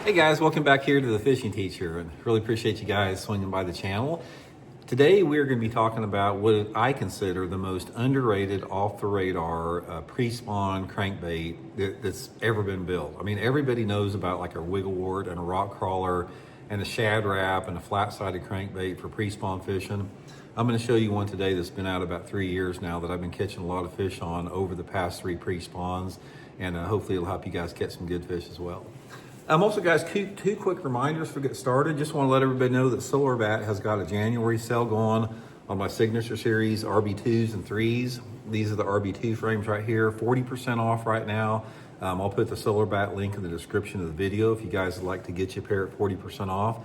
Hey guys, welcome back here to the Fishing Teacher, and really appreciate you guys swinging by the channel. Today we're going to be talking about what I consider the most underrated, off the radar pre-spawn crankbait that's ever been built. I mean, everybody knows about like a wigglewort and a rock crawler and a shad wrap and a flat-sided crankbait for pre-spawn fishing. I'm going to show you one today that's been out about 3 years now that I've been catching a lot of fish on over the past 3 pre-spawns, and hopefully it'll help you guys catch some good fish as well. Also, guys, two quick reminders for get started. Just want to let everybody know that Solarbat has got a January sale going on my signature series RB2s and 3s. These are the RB2 frames right here, 40% off right now. I'll put the Solarbat link in the description of the video if you guys would like to get your pair at 40% off.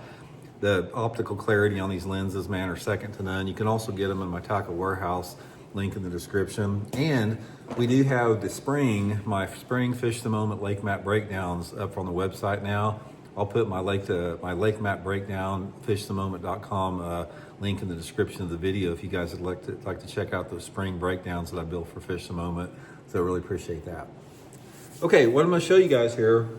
The optical clarity on these lenses, man, are second to none. You can also get them in my Tackle Warehouse link in the description. And we do have my spring Fish the Moment lake map breakdowns up on the website now. I'll put my lake map breakdown, fishthemoment.com link in the description of the video if you guys would like to check out those spring breakdowns that I built for Fish the Moment. So I really appreciate that. Okay, what I'm going to show you guys here,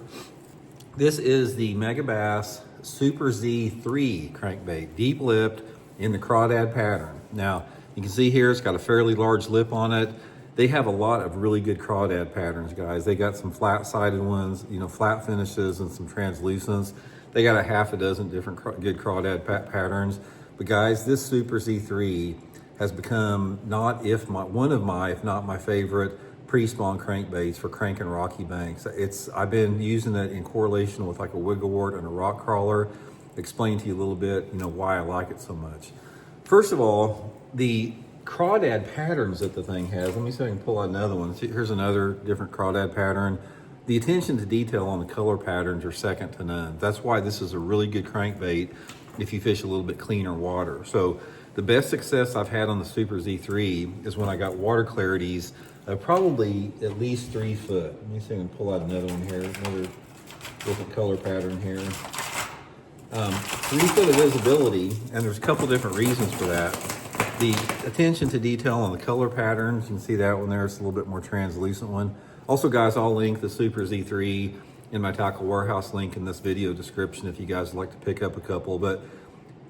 this is the Megabass Super Z3 crankbait, deep lipped in the crawdad pattern. Now, you can see here, it's got a fairly large lip on it. They have a lot of really good crawdad patterns, guys. They got some flat-sided ones, flat finishes and some translucents. They got a half a dozen different good crawdad patterns. But guys, this Super Z3 has become one of my, if not my favorite pre-spawn crankbaits for cranking rocky banks. I've been using it in correlation with like a wigglewort and a rock crawler. Explain to you a little bit, why I like it so much. First of all, the crawdad patterns that the thing has, let me see if I can pull out another one. Here's another different crawdad pattern. The attention to detail on the color patterns are second to none. That's why this is a really good crankbait if you fish a little bit cleaner water. So the best success I've had on the Super Z3 is when I got water clarities of probably at least 3 foot. Let me see if I can pull out another one here, another different color pattern here. 3 foot of visibility, and there's a couple different reasons for that. The attention to detail on the color patterns, you can see that one there, it's a little bit more translucent one. Also, guys, I'll link the Super Z3 in my Tackle Warehouse link in this video description if you guys would like to pick up a couple. But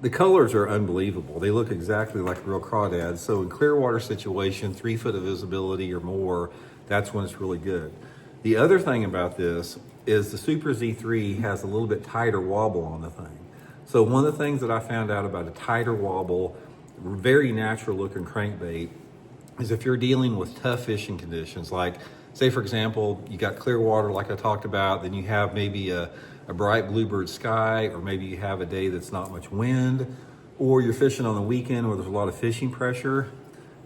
the colors are unbelievable. They look exactly like real crawdads. So in clear water situation, 3 foot of visibility or more, that's when it's really good. The other thing about this is the Super Z3 has a little bit tighter wobble on the thing. So one of the things that I found out about a tighter wobble, very natural looking crankbait, is if you're dealing with tough fishing conditions, like say for example, you got clear water like I talked about, then you have maybe a bright bluebird sky, or maybe you have a day that's not much wind, or you're fishing on the weekend where there's a lot of fishing pressure.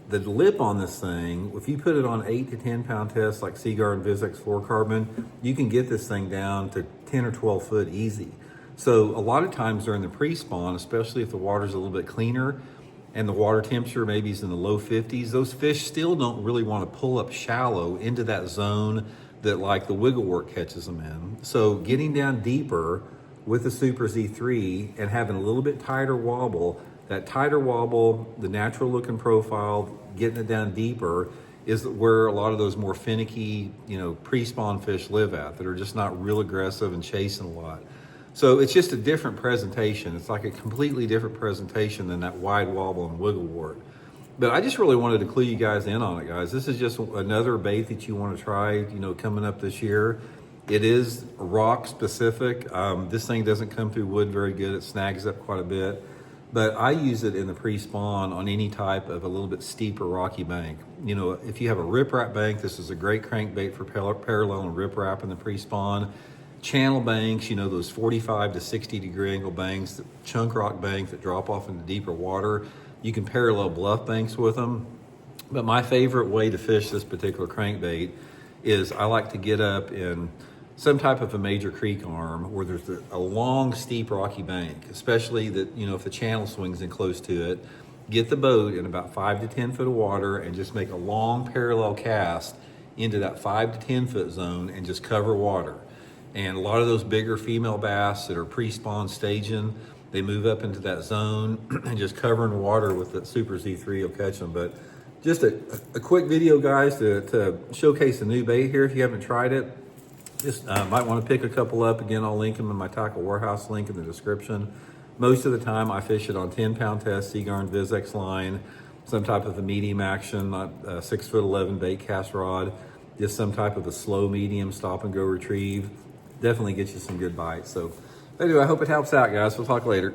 The lip on this thing, if you put it on 8 to 10 pound tests like Seaguar and Vizex fluorocarbon, you can get this thing down to 10 or 12 foot easy. So a lot of times during the pre-spawn, especially if the water's a little bit cleaner and the water temperature maybe is in the low 50s, those fish still don't really want to pull up shallow into that zone that like the wigglewort catches them in. So getting down deeper with the Super Z3 and having a little bit tighter wobble, that tighter wobble, the natural looking profile, getting it down deeper is where a lot of those more finicky, pre-spawn fish live at, that are just not real aggressive and chasing a lot. So it's just a different presentation. It's like a completely different presentation than that wide wobble and wigglewort. But I just really wanted to clue you guys in on it, guys. This is just another bait that you want to try, coming up this year. It is rock specific. This thing doesn't come through wood very good. It snags up quite a bit. But I use it in the pre-spawn on any type of a little bit steeper rocky bank. If you have a riprap bank, this is a great crankbait for parallel and riprap in the pre-spawn. Channel banks, those 45 to 60 degree angle banks, the chunk rock banks that drop off into deeper water. You can parallel bluff banks with them. But my favorite way to fish this particular crankbait is I like to get up in some type of a major creek arm where there's a long, steep, rocky bank, especially that, if the channel swings in close to it. Get the boat in about 5 to 10 foot of water and just make a long parallel cast into that 5 to 10 foot zone and just cover water. And a lot of those bigger female bass that are pre-spawn staging, they move up into that zone and just covering water with the Super Z3 will catch them. But just a quick video, guys, to showcase a new bait here if you haven't tried it. Just might want to pick a couple up. Again, I'll link them in my tackle warehouse link in the description. Most of the time I fish it on 10-pound test Seagarn Vizex line, some type of a medium action, not 6'11" bait cast rod, just some type of a slow medium stop and go retrieve. Definitely get you some good bites. So anyway, I hope it helps out, guys. We'll talk later.